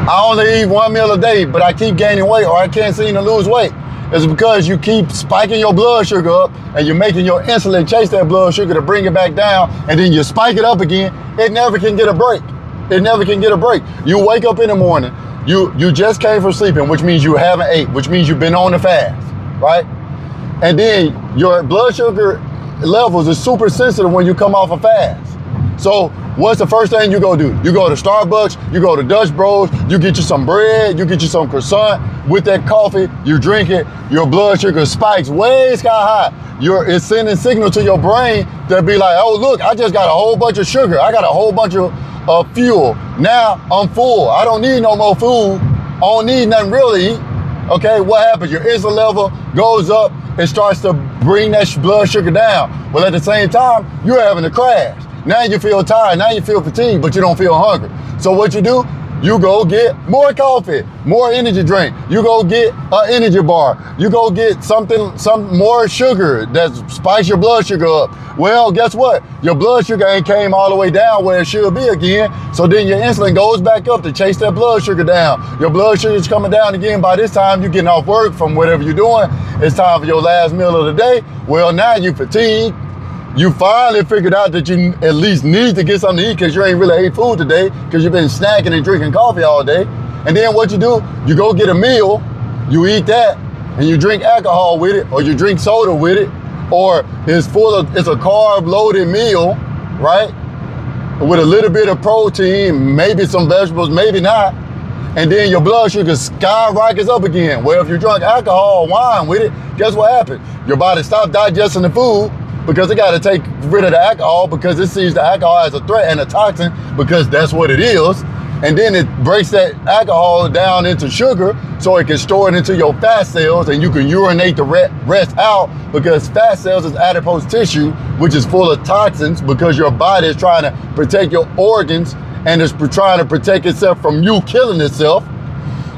I only eat 1 meal a day, but I keep gaining weight or I can't seem to lose weight. It's because you keep spiking your blood sugar up and you're making your insulin chase that blood sugar to bring it back down, and then you spike it up again. It never can get a break. It never can get a break. You wake up in the morning, you just came from sleeping, which means you haven't ate, which means you've been on the fast, right? And then your blood sugar levels is super sensitive when you come off a fast. So what's the first thing you go do? You go to Starbucks, you go to Dutch Bros, you get you some bread, you get you some croissant. With that coffee, you drink it, your blood sugar spikes way sky high. It's sending signal to your brain to be like, oh look, I just got a whole bunch of sugar. I got a whole bunch of fuel. Now I'm full. I don't need no more food. I don't need nothing really to eat. Okay, what happens? Your insulin level goes up. It starts to bring that blood sugar down. Well, at the same time, you're having a crash. Now you feel tired, now you feel fatigued, but you don't feel hungry. So what you do, you go get more coffee, more energy drink. You go get an energy bar. You go get some more sugar that spikes your blood sugar up. Well, guess what? Your blood sugar ain't came all the way down where it should be again. So then your insulin goes back up to chase that blood sugar down. Your blood sugar is coming down again. By this time, you're getting off work from whatever you're doing. It's time for your last meal of the day. Well, now you fatigued. You finally figured out that you at least need to get something to eat because you ain't really ate food today because you've been snacking and drinking coffee all day. And then what you do, you go get a meal, you eat that, and you drink alcohol with it, or you drink soda with it, or it's a carb-loaded meal, right? With a little bit of protein, maybe some vegetables, maybe not. And then your blood sugar skyrockets up again. Well, if you drunk alcohol or wine with it, guess what happens? Your body stops digesting the food, because it got to take rid of the alcohol because it sees the alcohol as a threat and a toxin because that's what it is. And then it breaks that alcohol down into sugar so it can store it into your fat cells and you can urinate the rest out because fat cells is adipose tissue, which is full of toxins because your body is trying to protect your organs and is trying to protect itself from you killing itself.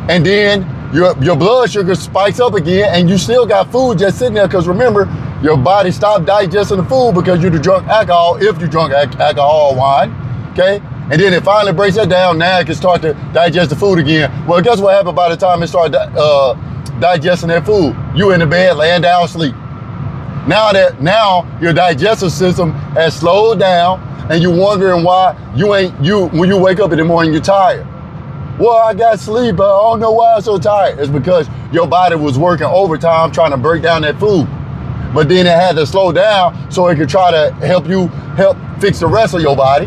And then your blood sugar spikes up again and you still got food just sitting there because remember, your body stopped digesting the food because you drunk alcohol, if you drunk alcohol or wine, okay? And then it finally breaks that down, now it can start to digest the food again. Well, guess what happened by the time it started digesting that food? You in the bed, laying down, sleep. Now your digestive system has slowed down and you're wondering why when you wake up in the morning, you're tired. Well, I got sleep, but I don't know why I'm so tired. It's because your body was working overtime trying to break down that food. But then it had to slow down so it could try to help fix the rest of your body,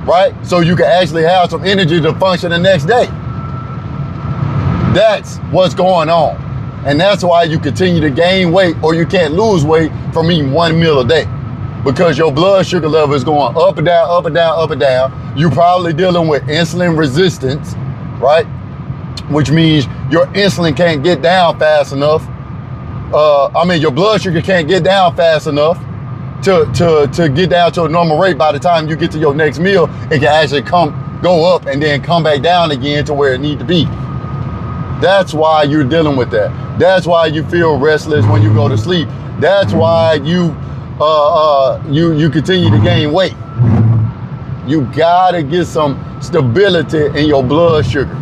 right? So you can actually have some energy to function the next day. That's what's going on. And that's why you continue to gain weight or you can't lose weight from eating 1 meal a day. Because your blood sugar level is going up and down, up and down, up and down. You're probably dealing with insulin resistance, right? Which means your insulin can't get down fast enough. Your blood sugar can't get down fast enough to get down to a normal rate. By the time you get to your next meal, it can actually go up and then come back down again to where it needs to be. That's why you're dealing with that. That's why you feel restless when you go to sleep. That's why you continue to gain weight. You gotta get some stability in your blood sugar.